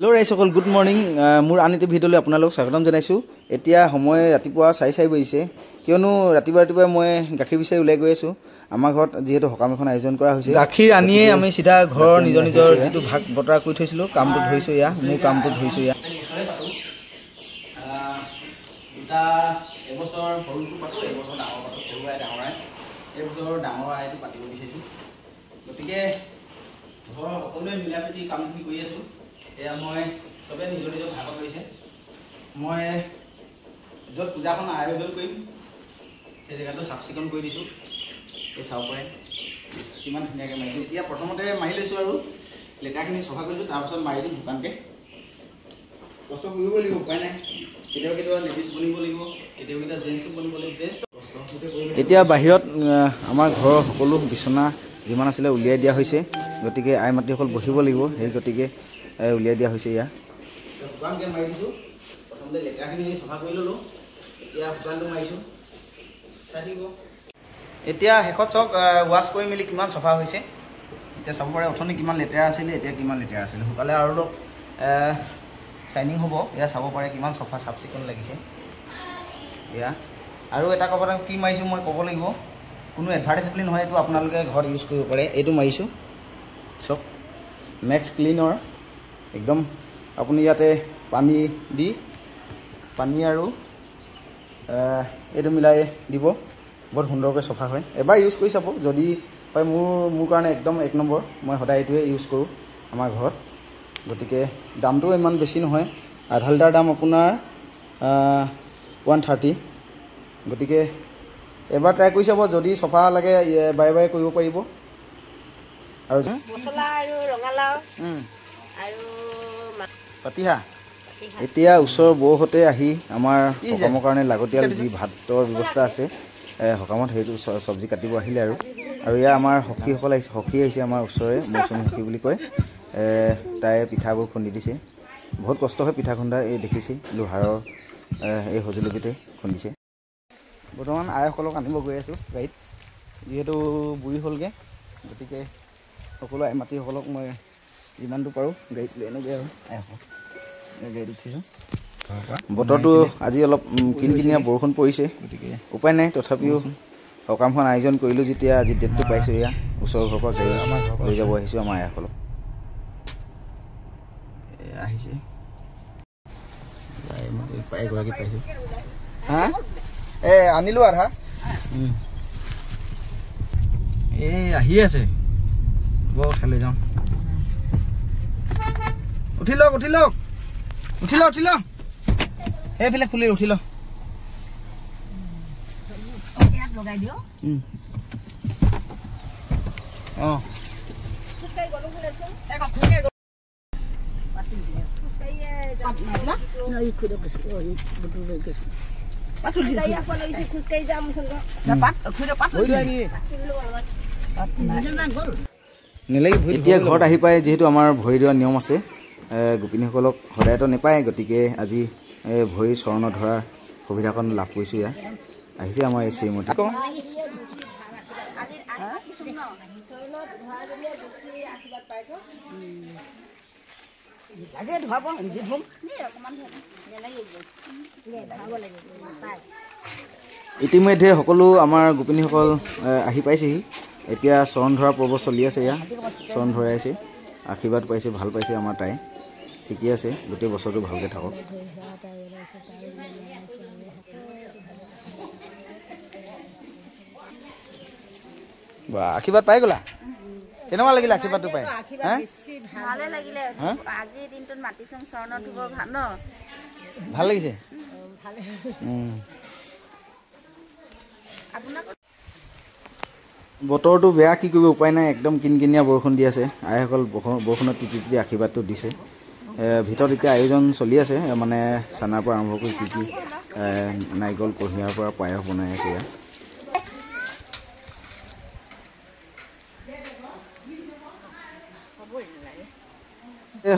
Hello' ৰাইজসকল, good morning. মোৰ আন এটা ভিডিঅ'লৈ আপোনালোক স্বাগতম জনাইছোঁ। এতিয়া সময় ৰাতিপুৱা 4:30 বাজিছে, কিয়নো ৰাতিপুৱা মই গাখীৰ বিচাৰি ওলাই গৈ আছোঁ। আমাৰ ঘৰত যিহেতু সকাম এখন আয়োজন কৰা হৈছে, গাখীৰ আনিয়ে আমি চিধা ঘৰৰ নিজৰ যিটো ভাগ বতৰা কৰি থৈছিলোঁ কামটো ধৰিছোঁ। মোৰ কামটো ধৰিছোঁ। দুটা এবছৰ সৰুটো পাতোঁ, এবছৰ ডাঙৰ পাতোঁ। সৰু আই ডাঙৰ আই, এইবছৰ ডাঙৰ আইটো পাতিব বিচাৰিছোঁ। গতিকে ঘৰৰ সকলোৱে মিলা প্ৰীতি কামখিনি কৰি আছোঁ। এয়া মই চবে নিজৰ নিজৰ ভাগত লৈছে। মই য'ত পূজাখন আয়োজন কৰিম সেই জেগাটো চাফ চিকুণ কৰি দিছোঁ। এই চাব পাৰে কিমান ধুনীয়াকৈ মাৰিছোঁ। এতিয়া প্ৰথমতে মাৰি লৈছোঁ আৰু লেটাৰখিনি চফা কৰিছোঁ, তাৰপাছত মাৰি দিম শুকানকৈ। কষ্ট কৰিব লাগিব, উপায় নাই। কেতিয়াবা কেতিয়াবা লেডিজ বনিব লাগিব, কেতিয়াবা কেতিয়াবা জেণ্টছো বনিব লাগিব। এতিয়া বাহিৰত আমাৰ ঘৰৰ সকলো বিচনা যিমান আছিলে উলিয়াই দিয়া হৈছে। গতিকে আই মাতৃসকল বহিব লাগিব, সেই গতিকে উলিয়াই দিয়া হৈছে। শুকানকৈ মাৰি দিছোঁ। প্ৰথমতে লেতেৰাখিনি চফা কৰি ল'লোঁ, এতিয়া শুকানটো মাৰিছোঁ। চাই দিব। এতিয়া শেষত চাওক ৱাছ কৰি মেলি কিমান চফা হৈছে। এতিয়া চাব পাৰে অথনি কিমান লেতেৰা আছিলে, এতিয়া কিমান লেতেৰা আছিলে। শুকালে আৰু অলপ শ্বাইনিং হ'ব। এয়া চাব পাৰে কিমান চফা চাফ চিকুণ লাগিছে। এয়া আৰু এটা কথা কি মাৰিছোঁ মই ক'ব লাগিব, কোনো এডভাৰটাইজমেণ্ট নহয়, এইটো আপোনালোকে ঘৰত ইউজ কৰিব পাৰে। এইটো মাৰিছোঁ চব মেক্স ক্লিনৰ একদম। আপুনি ইয়াতে পানী দি পানী আৰু এইটো মিলাই দিব, বৰ সুন্দৰকৈ চফা হয়। এবাৰ ইউজ কৰি চাব, যদি হয় মোৰ কাৰণে একদম 1 নম্বৰ। মই সদায় এইটোৱে ইউজ কৰোঁ আমাৰ ঘৰত। গতিকে দামটোও ইমান বেছি নহয়, আধা লিটাৰ দাম আপোনাৰ 130। গতিকে এবাৰ ট্ৰাই কৰি চাব, যদি চফা লাগে বাৰে বাৰে কৰিব পাৰিব। আৰু মছলা আৰু ৰঙালাও আৰু পাতিহা। এতিয়া ওচৰৰ বৌহঁতে আহি আমাৰ সকামৰ কাৰণে লাগতিয়াল যি ভাতৰ ব্যৱস্থা আছে সকামত, সেইটো চব্জি কাটিব আহিলে। আৰু এয়া আমাৰ সখীসকল আহিছে। সখী আহিছে আমাৰ ওচৰৰে, মৌচুমী সখী বুলি কয়। তাই পিঠাবোৰ খুন্দি দিছে। বহুত কষ্ট হয় পিঠা খুন্দা। এই দেখিছে লোহাৰৰ এই সঁজুলিবিধে খুন্দিছে। বৰ্তমান আইসকলক আনিব গৈ আছোঁ গাড়ীত, যিহেতু বুঢ়ী হ'লগৈ। গতিকে সকলো আই মাতৃসকলক মই যিমানটো পাৰোঁ গাড়ীত লৈ আনোগৈ। আৰু আইসকল গাড়ীত উঠিছোঁ। বতৰটো আজি অলপ কিনকিনীয়া বৰষুণ পৰিছে, গতিকে উপায় নাই। তথাপিও সকামখন আয়োজন কৰিলোঁ যেতিয়া, আজি ডেটটো পাইছোঁ। এয়া ওচৰৰ ঘৰৰ পৰা গাড়ী লৈ যাব আহিছোঁ আমাৰ আইসকলক। আহিছে এগৰাকী পাইছোঁ। হা আনিলোঁ আধা। এই আহি আছে, বৰ উঠাই লৈ যাওঁ। উঠি লওক সেইফালে খুলি উঠি লওক। লগাই দিওঁ। অঁ এতিয়া ঘৰত আহি পাই যিহেতু আমাৰ ভৰি দিয়া নিয়ম আছে, গোপিনীসকলক সদায়তো নেপায়। গতিকে আজি ভৰি চৰণত ধৰাৰ সুবিধাকণ লাভ কৰিছোঁ। ইয়াত আহিছে আমাৰ এই শ্ৰীমতী। ইতিমধ্যে সকলো আমাৰ গোপিনীসকল আহি পাইছেহি। এতিয়া চৰণ ধৰা পৰ্ব চলি আছে। এয়া চৰণ ধৰাই আছে, আশীৰ্বাদ পাইছে, ভাল পাইছে আমাৰ তাই। ঠিকে আছে, গোটেই বছৰটো ভালকৈ থাকক। বা আশীৰ্বাদ পাই গ'লা? কেনেকুৱা লাগিলে আশীৰ্বাদটো পাই? ভালে লাগিলে। আজিৰ দিনটোত মাতিছোন চৰণত ধুব ভাল ন, ভাল লাগিছে। বতৰটো বেয়া, কি কৰিব উপায় নাই। একদম কিনকিনীয়া বৰষুণ দি আছে। আইসকল বৰষুণত তিতি তিতি আশীৰ্বাদটো দিছে। ভিতৰত এতিয়া আয়োজন চলি আছে, মানে চানাৰ পৰা আৰম্ভ কৰি কি নাৰিকল কুঁহিয়াৰ পৰা পায়স বনাই আছে। ইয়াত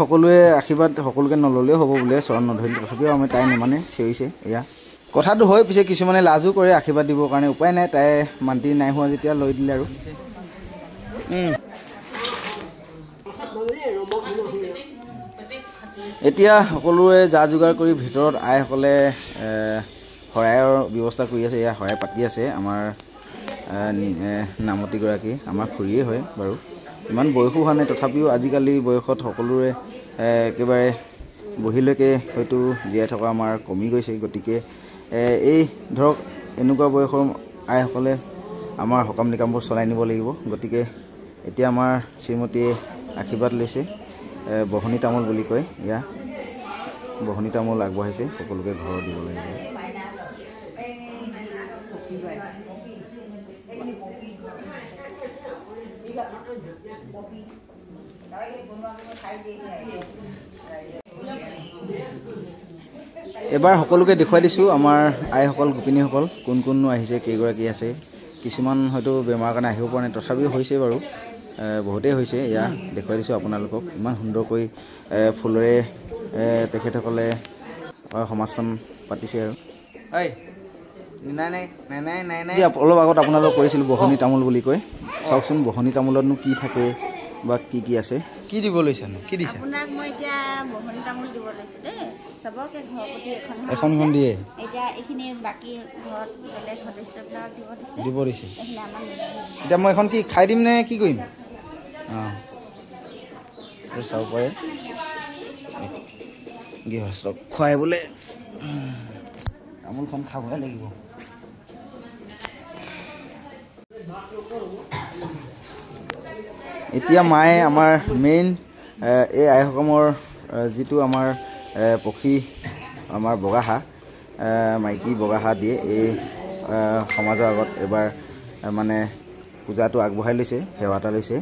সকলোৱে আশীৰ্বাদ সকলোকে নল'লেও হ'ব বোলে, চৰণ নধৰিলে। তথাপিও আমি তাই নেমানে, চিঞৰিছে। এয়া কথাটো হয়, পিছে কিছুমানে লাজো কৰে আশীৰ্বাদ দিবৰ কাৰণে। উপায় নাই, তাই মান্তি নাই হোৱা যেতিয়া লৈ দিলে আৰু। এতিয়া সকলোৱে যা যোগাৰ কৰি ভিতৰত আইসকলে শৰাইৰ ব্যৱস্থা কৰি আছে। এয়া শৰাই পাতি আছে। আমাৰ নামতিগৰাকী আমাৰ খুৰীয়ে হয় বাৰু। ইমান বয়সো হোৱা নাই, তথাপিও আজিকালি বয়সত সকলোৰে একেবাৰে বহিলৈকে হয়তো জীয়াই থকা আমাৰ কমি গৈছে। গতিকে এই ধৰক এনেকুৱা বয়সৰ আইসকলে আমাৰ সকাম নিকামবোৰ চলাই নিব লাগিব। গতিকে এতিয়া আমাৰ শ্ৰীমতীয়ে আশীৰ্বাদ লৈছে। বহনি তামোল বুলি কয়, এয়া বহনি তামোল আগবঢ়াইছে সকলোকে ঘৰত দিব লাগিব। এবাৰ সকলোকে দেখুৱাই দিছোঁ আমাৰ আইসকল গোপিনীসকল কোন কোননো আহিছে, কেইগৰাকী আছে। কিছুমান হয়তো বেমাৰৰ কাৰণে আহিব পৰা নাই, তথাপিও হৈছে বাৰু, বহুতেই হৈছে। এয়া দেখুৱাই দিছোঁ আপোনালোকক। ইমান সুন্দৰকৈ ফুলেৰে তেখেতসকলে সমাজখন পাতিছে আৰু অলপ আগত আপোনালোকক কৰিছিলোঁ বহনি তামোল বুলি কয়। চাওকচোন বহনি তামোলতনো কি থাকে বা কি কি আছে। কি দিব লৈছানো? কি দিছা? আপোনাক মই এতিয়া বহনি তামোল দিব লৈছোঁ দেই। চবকে ঘৰৰ প্ৰতি এখন দিয়ে। এতিয়া এইখিনি বাকী ঘৰত বেলেগ সদস্যবিলাকক দিব দিছে। এইখিনি আমাৰ এতিয়া মই এখন কি খাই দিম নে কি কৰিম? চাব পাৰে গৃহস্থক খুৱাই বোলে তামোলখন খাবহে লাগিব। এতিয়া মায়ে আমাৰ মেইন এই আই সকামৰ যিটো আমাৰ পক্ষী আমাৰ বগা হাঁহ, মাইকী বগা হাঁহ দিয়ে এই সমাজৰ আগত এবাৰ মানে পূজাটো আগবঢ়াই লৈছে, সেৱা এটা লৈছে।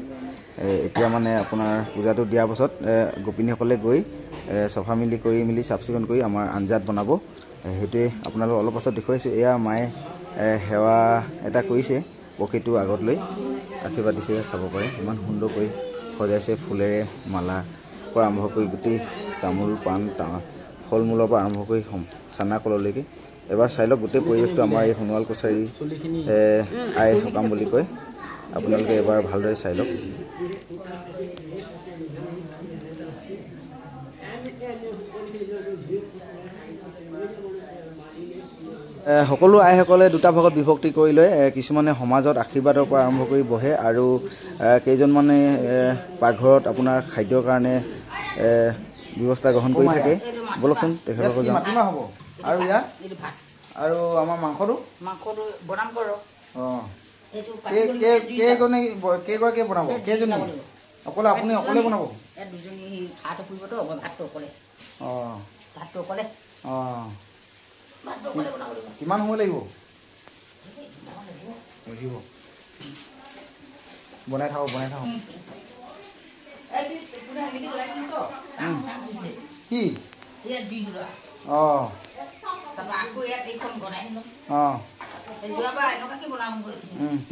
এতিয়া মানে আপোনাৰ পূজাটো দিয়াৰ পাছত গোপিনীসকলে গৈ চফা মিলি কৰি মেলি চাফ চিকুণ কৰি আমাৰ আঞ্জাত বনাব। সেইটোৱে আপোনালোকক অলপ পাছত দেখুৱাইছোঁ। এয়া মায়ে সেৱা এটা কৰিছে, পক্ষীটো আগত লৈ আশীৰ্বাদ দিছে। চাব পাৰে ইমান সুন্দৰকৈ সজাইছে, ফুলেৰে মালা পৰা আৰম্ভ কৰি গোটেই তামোল পাণ ফল মূলৰ পৰা আৰম্ভ কৰি চানা কললৈকে। এবাৰ চাই লওক গোটেই পৰিৱেশটো আমাৰ এই সোণোৱাল কছাৰী আই সকাম বুলি কয়। আপোনালোকে এবাৰ ভালদৰে চাই লওক। সকলো আইসকলে দুটা ভাগত বিভক্তি কৰি লয়। কিছুমানে সমাজত আশীৰ্বাদৰ পৰা আৰম্ভ কৰি বহে আৰু কেইজনমানে পাকঘৰত আপোনাৰ খাদ্যৰ কাৰণে ব্যৱস্থা গ্ৰহণ কৰি থাকে। বলকচোন তেখেতলোকৰ যাওঁ। হ'ব আৰু ইয়াত আৰু আমাৰ মাংসটো বনাম কৰোঁ। কেইগৰাকীয়ে বনাব? কেইজনী? অকলে আপুনি অকলে বনাব? দুজনী ভাতটো ফুৰিবতো ভাতটো অকলে। ভাতটো অকলে। কিমান সময় লাগিব? বনাই থাকক কি?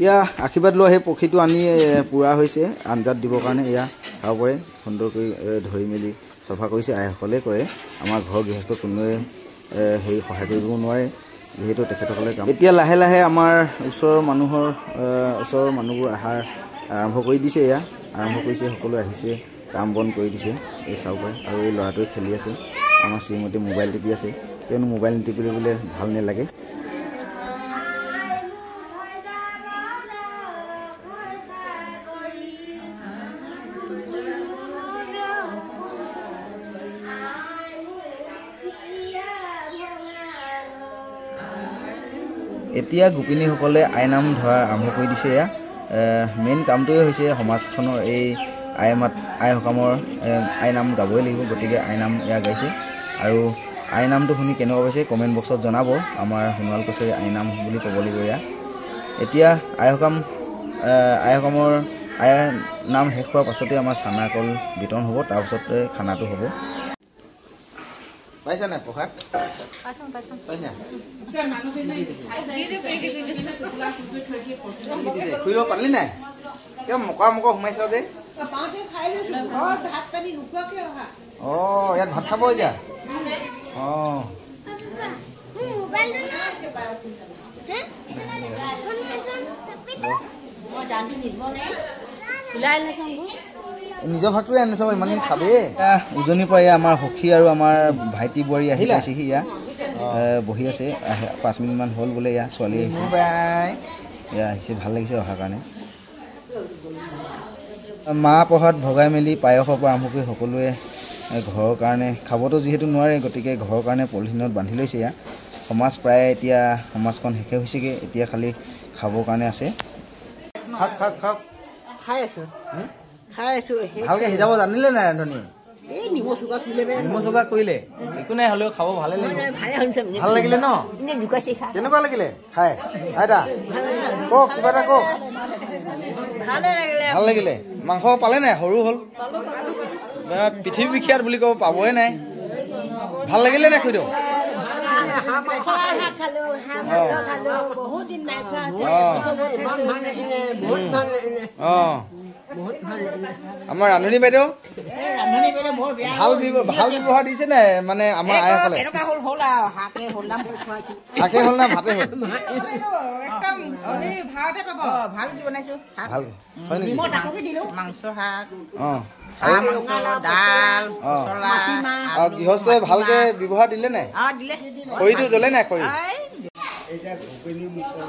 এয়া আশীৰ্বাদ লোৱা সেই পক্ষীটো আনি পুৰা হৈছে আঞ্জাত দিবৰ কাৰণে। এয়া চাব পাৰে সুন্দৰকৈ ধৰি মেলি চফা কৰিছে, আইসকলে কৰে। আমাৰ ঘৰৰ গৃহস্থ কোনোৱে হেৰি সহায় কৰিব নোৱাৰে, যিহেতু তেখেতসকলে কাম। এতিয়া লাহে লাহে আমাৰ ওচৰৰ মানুহবোৰ অহাৰ আৰম্ভ কৰি দিছে। এয়া আৰম্ভ কৰিছে, সকলো আহিছে, কাম বন কৰি দিছে। এই চাব পাৰে। আৰু এই ল'ৰাটোৱে খেলি আছে, আমাৰ শ্ৰীমতী মোবাইল টিপি আছে। কিয়নো মোবাইল টিপিলে বোলে ভাল নালাগে। এতিয়া গোপিনীসকলে আইনাম ধৰা আৰম্ভ কৰি দিছে। এয়া মেইন কামটোৱে হৈছে সমাজখনৰ এই আই সকামৰ আইনাম গাবই লাগিব। গতিকে আইনাম এয়া গাইছে আৰু আইনামটো শুনি কেনেকুৱা পাইছে কমেণ্ট বক্সত জনাব। আমাৰ সোণোৱাল কছাৰী আইনাম বুলি ক'ব লাগিব। এয়া এতিয়া আই সকামৰ আই নাম শেষ হোৱাৰ পাছতে আমাৰ চানা কল বিতৰণ হ'ব, তাৰপাছতে খানাটো হ'ব। পাইছা নাই প্ৰসাদ? খুৰি লব পালি নাই? কিয় মকা সোমাইছ যে? ইয়াত ভাত খাব এতিয়া? নিজৰ ভাগটোৱে আনিছ ইমানখিনি খাবেই উজনিৰ পৰা আমাৰ সখী আৰু আমাৰ ভাইটি বোৱাৰী আহি পাইছেহি ইয়াত বহি আছে 5 মিনিটমান হ'ল বোলে ইয়াত ছোৱালী আহিছে এয়া আহিছে ভাল লাগিছে অহাৰ কাৰণে মাহ প্ৰসাদ ভগাই মেলি পায়সৰ পৰা আৰম্ভ কৰি সকলোৱে ঘৰৰ কাৰণে খাবতো যিহেতু নোৱাৰে গতিকে ঘৰৰ কাৰণে পলিথিনত বান্ধি লৈছে ইয়াত সমাজ প্ৰায় এতিয়া সমাজখন শেষে হৈছেগৈ এতিয়া খালি খাবৰ কাৰণে আছে খাওক খাওক খাওক খাই আছো ভালকৈ সিজাব জানিলে নাই ৰান্ধনী এই নিমখ চুকা কৰিলে একো নাই হ'লেও খাব ভালে লাগিব ভাল লাগিলে ন কেনেকুৱা লাগিলে খাই আইতা কওক কিবা এটা কওক ভাল লাগিলে মাংস পালে নাই সৰু হ'ল পৃথিৱী বিখ্যাত বুলি ক'ব পাবই নাই ভাল লাগিলে নাই খুইদেউ আমাৰ ৰান্ধনী বাইদেউ ভাল ব্যৱহাৰ দিছে নাই মানে আমাৰ আইসকলে শাকে হ'ল না ভাতে হ'ল ভাল মাংস শাক গৃহস্থই ভালকে ব্যৱহাৰ দিলে নাই খৰিটো জ্বলে নাই খৰি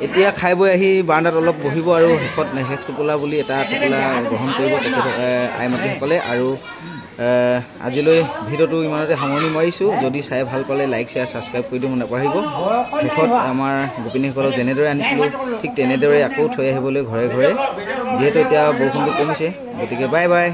এতিয়া খাই বৈ আহি বাৰান্দাত অলপ বহিব আৰু শেষত শেষ টোপোলা বুলি এটা টোপোলা গ্ৰহণ কৰিব তেখেত আইমাতিসকলে আৰু আজিলৈ ভিডিঅ'টো ইমানতে সামৰণি মাৰিছোঁ যদি চাই ভাল পালে লাইক শ্বেয়াৰ ছাবস্ক্ৰাইব কৰি দিব নাপাহৰিব শেষত আমাৰ গোপিনীসকলক যেনেদৰে আনিছিলোঁ ঠিক তেনেদৰে আকৌ থৈ আহিবলৈ ঘৰে ঘৰে যিহেতু এতিয়া বৰষুণটো কমিছে গতিকে বাই বাই